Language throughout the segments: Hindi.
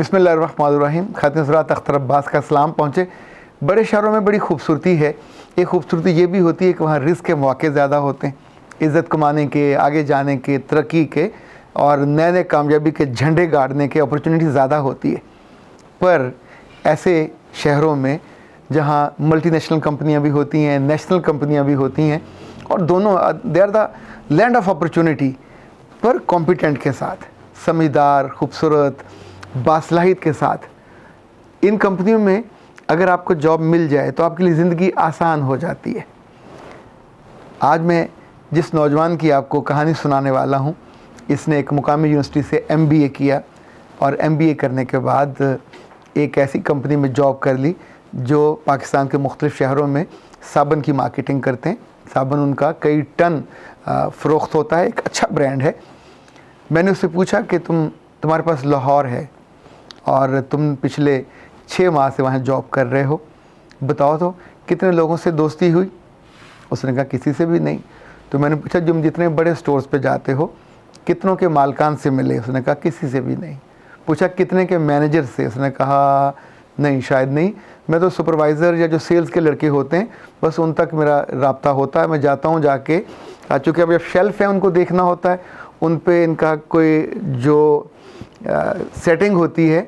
बिस्मिल्लाहिर्रहमानिर्रहीम। खातिन हज़रात, अख्तर अब्बास का सलाम पहुँचे। बड़े शहरों में बड़ी खूबसूरती है। एक खूबसूरती ये भी होती है कि वहाँ रिस्क के मौके ज़्यादा होते हैं, इज़्ज़त कमाने के, आगे जाने के, तरक्की के और नए नए कामयाबी के झंडे गाड़ने के अपॉर्चुनिटी ज़्यादा होती है। पर ऐसे शहरों में जहाँ मल्टीनेशनल कंपनियाँ भी होती हैं, नेशनल कंपनियाँ भी होती हैं और दोनों they are the land of opportunity, पर कॉम्पिटेंट के साथ, समझदार, खूबसूरत, बासलाहित के साथ, इन कंपनियों में अगर आपको जॉब मिल जाए तो आपके लिए ज़िंदगी आसान हो जाती है। आज मैं जिस नौजवान की आपको कहानी सुनाने वाला हूँ, इसने एक मुकामी यूनिवर्सिटी से MBA किया और MBA करने के बाद एक ऐसी कंपनी में जॉब कर ली जो पाकिस्तान के मुख्तलिफ़ शहरों में साबुन की मार्केटिंग करते हैं। साबुन उनका कई टन फ़रोख्त होता है, एक अच्छा ब्रांड है। मैंने उससे पूछा कि तुम्हारे पास लाहौर है और तुम पिछले 6 माह से वहाँ जॉब कर रहे हो, बताओ तो कितने लोगों से दोस्ती हुई? उसने कहा किसी से भी नहीं। तो मैंने पूछा तुम जितने बड़े स्टोर्स पे जाते हो कितनों के मालकान से मिले? उसने कहा किसी से भी नहीं। पूछा कितने के मैनेजर से? उसने कहा नहीं, शायद नहीं, मैं तो सुपरवाइज़र या जो सेल्स के लड़के होते हैं बस उन तक मेरा रब्ता होता है। मैं जाता हूँ, जाके चूँकि अब शेल्फ है उनको देखना होता है, उन पे इनका कोई जो सेटिंग होती है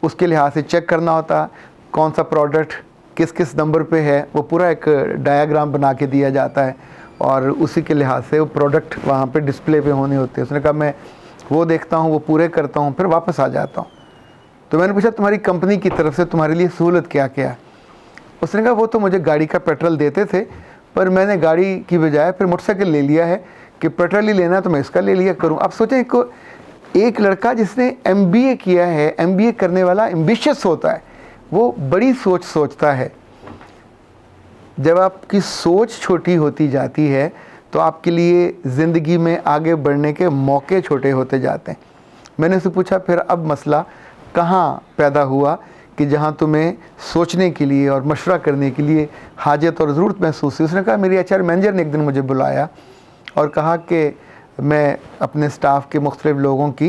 उसके लिहाज से चेक करना होता, कौन सा प्रोडक्ट किस किस नंबर पे है, वो पूरा एक डायग्राम बना के दिया जाता है और उसी के लिहाज से वो प्रोडक्ट वहाँ पे डिस्प्ले पे होने होते हैं। उसने कहा मैं वो देखता हूँ, वो पूरे करता हूँ, फिर वापस आ जाता हूँ। तो मैंने पूछा तुम्हारी कंपनी की तरफ से तुम्हारे लिए सहूलत क्या क्या है? उसने कहा वो तो मुझे गाड़ी का पेट्रोल देते थे, पर मैंने गाड़ी की बजाय फिर मोटरसाइकिल ले लिया है कि पेट्रोल ही लेना तो मैं इसका ले लिया करूँ। आप सोचें को एक लड़का जिसने MBA किया है, MBA करने वाला एम्बिशियस होता है, वो बड़ी सोच सोचता है। जब आपकी सोच छोटी होती जाती है तो आपके लिए ज़िंदगी में आगे बढ़ने के मौके छोटे होते जाते हैं। मैंने उससे पूछा फिर अब मसला कहाँ पैदा हुआ कि जहाँ तुम्हें सोचने के लिए और मशवरा करने के लिए हाजत और ज़रूरत महसूस हुई? उसने कहा मेरी HR मैनेजर ने एक दिन मुझे बुलाया और कहा कि मैं अपने स्टाफ के मुख्तलिफ़ लोगों की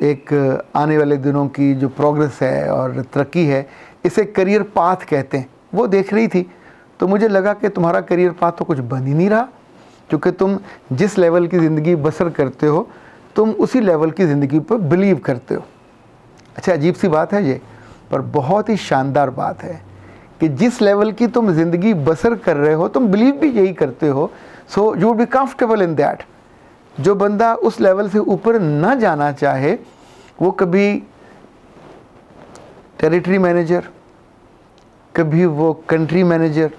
एक आने वाले दिनों की जो प्रोग्रेस है और तरक्की है, इसे करियर पाथ कहते हैं, वो देख रही थी। तो मुझे लगा कि तुम्हारा करियर पाथ तो कुछ बन ही नहीं रहा, क्योंकि तुम जिस लेवल की ज़िंदगी बसर करते हो तुम उसी लेवल की ज़िंदगी पर बिलीव करते हो। अच्छा, अजीब सी बात है ये, पर बहुत ही शानदार बात है कि जिस लेवल की तुम ज़िंदगी बसर कर रहे हो तुम बिलीव भी यही करते हो। So you would be comfortable in that. जो बंदा उस लेवल से ऊपर ना जाना चाहे वो कभी टेरिटरी मैनेजर, कभी वो कंट्री मैनेजर,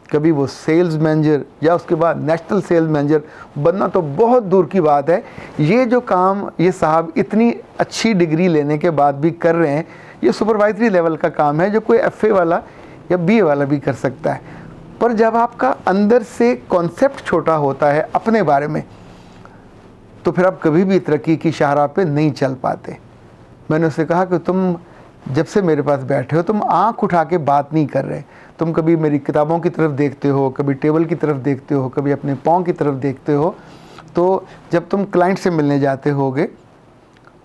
कभी वो सेल्स मैनेजर या उसके बाद नेशनल सेल्स मैनेजर बनना तो बहुत दूर की बात है। ये जो काम ये साहब इतनी अच्छी डिग्री लेने के बाद भी कर रहे हैं, ये सुपरवाइजरी लेवल का काम है जो कोई FA वाला या BA वाला भी कर सकता है। पर जब आपका अंदर से कॉन्सेप्ट छोटा होता है अपने बारे में तो फिर आप कभी भी तरक्की की शाहराह पे नहीं चल पाते। मैंने उससे कहा कि तुम जब से मेरे पास बैठे हो तुम आंख उठा के बात नहीं कर रहे। तुम कभी मेरी किताबों की तरफ देखते हो, कभी टेबल की तरफ देखते हो, कभी अपने पाँव की तरफ देखते हो। तो जब तुम क्लाइंट से मिलने जाते होगे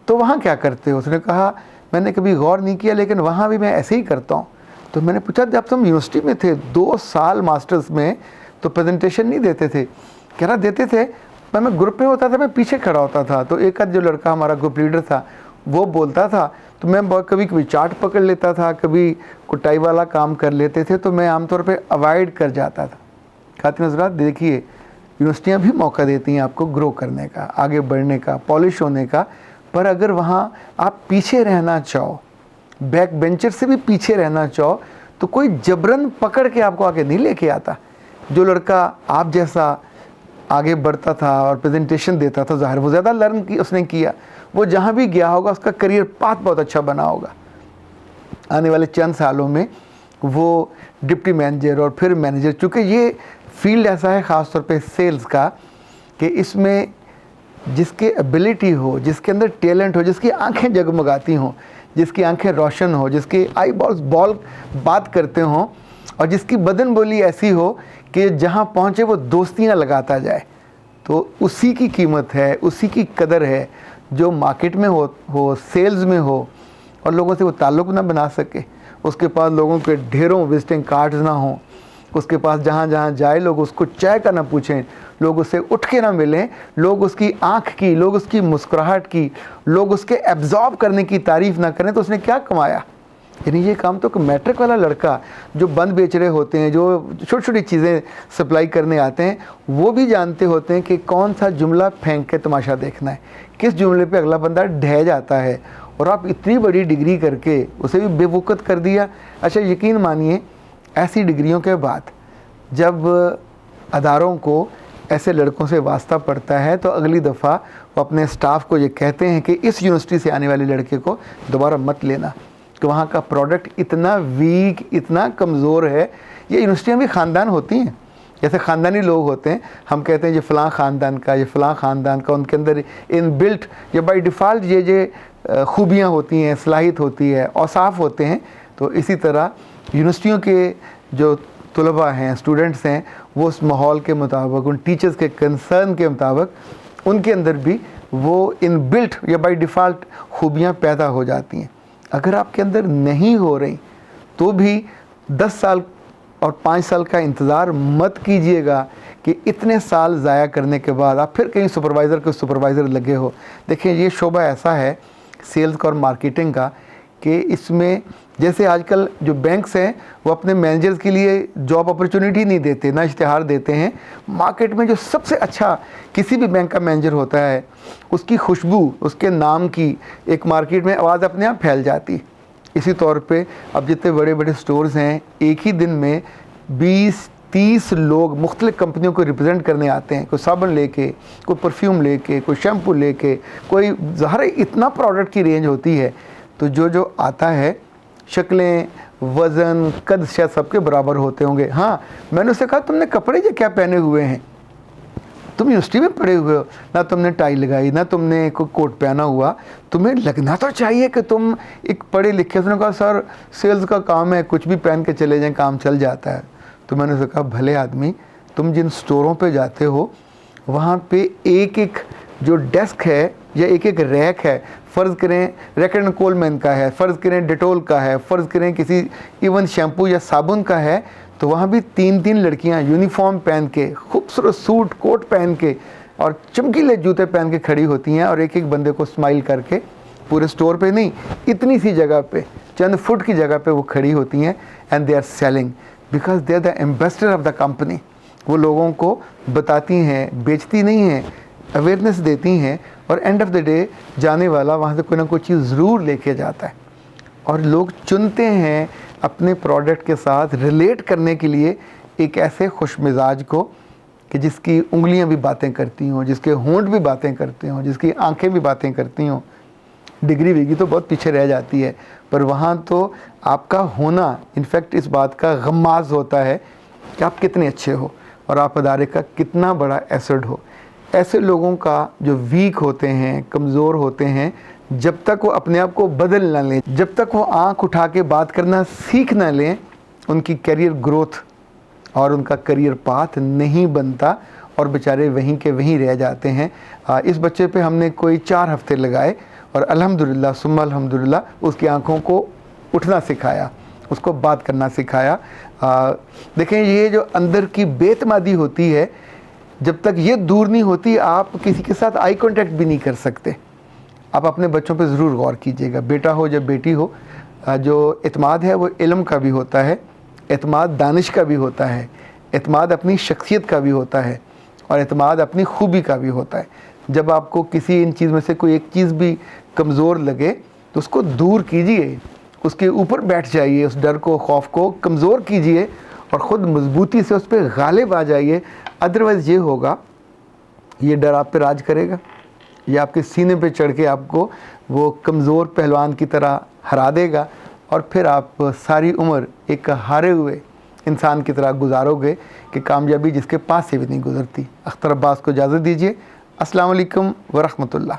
तो वहाँ क्या करते हो? उसने कहा मैंने कभी गौर नहीं किया, लेकिन वहाँ भी मैं ऐसे ही करता हूँ। तो मैंने पूछा जब तुम यूनिवर्सिटी में थे 2 साल मास्टर्स में तो प्रेजेंटेशन नहीं देते थे? कह रहा देते थे, पर मैं ग्रुप में होता था, मैं पीछे खड़ा होता था। तो एक आध जो लड़का हमारा ग्रुप लीडर था वो बोलता था तो मैं कभी कभी चार्ट पकड़ लेता था, कभी कुटाई वाला काम कर लेते थे, तो मैं आमतौर पे अवॉइड कर जाता था। खातिन हज़रात, देखिए यूनिवर्सिटियाँ भी मौका देती हैं आपको ग्रो करने का, आगे बढ़ने का, पॉलिश होने का, पर अगर वहाँ आप पीछे रहना चाहो, बैक बेंचर से भी पीछे रहना चाहो, तो कोई जबरन पकड़ के आपको आगे नहीं लेके आता। जो लड़का आप जैसा आगे बढ़ता था और प्रेजेंटेशन देता था, ज़ाहिर वो ज़्यादा लर्न की उसने किया, वो जहाँ भी गया होगा उसका करियर पाथ बहुत अच्छा बना होगा। आने वाले चंद सालों में वो डिप्टी मैनेजर और फिर मैनेजर, चूँकि ये फील्ड ऐसा है ख़ास तौर पे सेल्स का कि इसमें जिसके एबिलिटी हो, जिसके अंदर टैलेंट हो, जिसकी आंखें जगमगाती हों, जिसकी आंखें रोशन हो, जिसके आई बॉल बात करते हों और जिसकी बदन बोली ऐसी हो कि जहाँ पहुँचे वो दोस्तियाँ लगाता जाए, तो उसी की कीमत है, उसी की कदर है जो मार्केट में हो सेल्स में हो और लोगों से वो ताल्लुक़ ना बना सके, उसके पास लोगों के ढेरों विजिटिंग कार्ड्स ना हों, उसके पास जहाँ जहाँ जाए लोग उसको चाय का ना पूछें, लोग उससे उठ के ना मिलें, लोग उसकी आँख की, लोग उसकी मुस्कुराहट की, लोग उसके एब्जॉर्ब करने की तारीफ़ ना करें, तो उसने क्या कमाया। यानी ये काम तो मैट्रिक वाला लड़का जो बंद बेच रहे होते हैं, जो छोटी छोटी चीज़ें सप्लाई करने आते हैं, वो भी जानते होते हैं कि कौन सा जुमला फेंक के तमाशा देखना है, किस जुमले पे अगला बंदा ढह जाता है। और आप इतनी बड़ी डिग्री करके उसे भी बेवकूफ़ कर दिया। अच्छा यकीन मानिए, ऐसी डिग्रियों के बाद जब अदारों को ऐसे लड़कों से वास्ता पड़ता है तो अगली दफ़ा वो अपने स्टाफ को ये कहते हैं कि इस यूनिवर्सिटी से आने वाले लड़के को दोबारा मत लेना, कि वहाँ का प्रोडक्ट इतना वीक, इतना कमज़ोर है। ये यूनिवर्सिटियाँ भी ख़ानदान होती हैं, जैसे ख़ानदानी लोग होते हैं, हम कहते हैं ये फ़लाँ ख़ानदान का, ये फ़लाँ ख़ानदान का, उनके अंदर इन बिल्ट या बाई डिफ़ॉल्ट ये खूबियाँ होती हैं, सलाहियत होती है, औसाफ होते हैं। तो इसी तरह यूनिवर्सिटियों के जो तलबा हैं, स्टूडेंट्स हैं, वो उस माहौल के मुताबिक, उन टीचर्स के कंसर्न के मुताबिक उनके अंदर भी वो इन बिल्ट या बाई डिफ़ॉल्ट खूबियाँ पैदा हो जाती हैं। अगर आपके अंदर नहीं हो रही तो भी 10 साल और 5 साल का इंतज़ार मत कीजिएगा कि इतने साल ज़ाया करने के बाद आप फिर कहीं सुपरवाइज़र लगे हो। देखिए ये शोबा ऐसा है सेल्स का और मार्केटिंग का कि इसमें जैसे आजकल जो बैंक्स हैं वो अपने मैनेजर्स के लिए जॉब अपॉर्चुनिटी नहीं देते, ना इश्तिहार देते हैं। मार्केट में जो सबसे अच्छा किसी भी बैंक का मैनेजर होता है, उसकी खुशबू, उसके नाम की एक मार्केट में आवाज़ अपने आप फैल जाती। इसी तौर पे अब जितने बड़े बड़े स्टोर्स हैं, एक ही दिन में 20-30 लोग मुख्तलिफ़ कंपनियों को रिप्रेजेंट करने आते हैं। कोई साबुन लेके, कोई परफ्यूम लेके, कोई शैम्पू लेके, कोई ज़ाहिर इतना प्रोडक्ट की रेंज होती है। तो जो आता है, शक्लें, वज़न, कद शायद सबके बराबर होते होंगे। हाँ, मैंने उससे कहा तुमने कपड़े जो क्या पहने हुए हैं, तुम यूनिवर्सिटी में पढ़े हुए हो, ना तुमने टाई लगाई, ना तुमने कोई कोट पहना हुआ, तुम्हें लगना तो चाहिए कि तुम एक पढ़े लिखे। उसने कहा सर सेल्स का काम है, कुछ भी पहन के चले जाएं, काम चल जाता है। तो मैंने उससे कहा भले आदमी, तुम जिन स्टोरों पे जाते हो वहाँ पे एक एक जो डेस्क है या एक एक रैक है, फ़र्ज़ करें रैकेट एंड कोलमैन का है, फ़र्ज़ करें डेटोल का है, फ़र्ज़ करें किसी इवन शैम्पू या साबुन का है, तो वहाँ भी 3-3 लड़कियाँ यूनिफॉर्म पहन के, खूबसूरत सूट कोट पहन के और चमकीले जूते पहन के खड़ी होती हैं और एक एक बंदे को स्माइल करके, पूरे स्टोर पे नहीं, इतनी सी जगह पे, चंद फुट की जगह पे वो खड़ी होती हैं। And they are selling because they are the ambassador of the company. वो लोगों को बताती हैं, बेचती नहीं हैं, अवेयरनेस देती हैं, और एंड ऑफ द डे जाने वाला वहाँ से कोई ना कोई चीज़ ज़रूर लेके जाता है। और लोग चुनते हैं अपने प्रोडक्ट के साथ रिलेट करने के लिए एक ऐसे खुश मिजाज को कि जिसकी उंगलियां भी बातें करती हों, जिसके होंठ भी बातें करते हों, जिसकी आंखें भी बातें करती हों। डिग्री विग्री तो बहुत पीछे रह जाती है, पर वहाँ तो आपका होना इनफैक्ट इस बात का गम्माज़ होता है कि आप कितने अच्छे हो और आप अदारे का कितना बड़ा एसेट हो। ऐसे लोगों का जो वीक होते हैं, कमज़ोर होते हैं, जब तक वो अपने आप को बदल ना लें, जब तक वो आंख उठा के बात करना सीख ना लें, उनकी करियर ग्रोथ और उनका करियर पाथ नहीं बनता और बेचारे वहीं के वहीं रह जाते हैं। इस बच्चे पे हमने कोई 4 हफ्ते लगाए और अल्हम्दुलिल्लाह सुम्मा अल्हम्दुलिल्लाह उसकी आंखों को उठना सिखाया, उसको बात करना सिखाया। देखें, ये जो अंदर की बेतमादी होती है, जब तक ये दूर नहीं होती आप किसी के साथ आई कांटेक्ट भी नहीं कर सकते। आप अपने बच्चों पे ज़रूर गौर कीजिएगा, बेटा हो या बेटी हो। जो एतमाद है वो इल्म का भी होता है, एतमाद दानिश का भी होता है, एतमाद अपनी शख्सियत का भी होता है, और एतमाद अपनी खूबी का भी होता है। जब आपको किसी इन चीज़ में से कोई एक चीज़ भी कमज़ोर लगे तो उसको दूर कीजिए, उसके ऊपर बैठ जाइए, उस डर को, खौफ को कमज़ोर कीजिए और ख़ुद मजबूती से उस पर गालिब आ जाइए। अदरवाइज़ ये होगा, ये डर आप पे राज करेगा, ये आपके सीने पे चढ़ के आपको वो कमज़ोर पहलवान की तरह हरा देगा और फिर आप सारी उम्र एक हारे हुए इंसान की तरह गुजारोगे कि कामयाबी जिसके पास से भी नहीं गुजरती। अख्तर अब्बास को इजाज़त दीजिए। अस्सलाम वालेकुम व रहमतुल्लाह।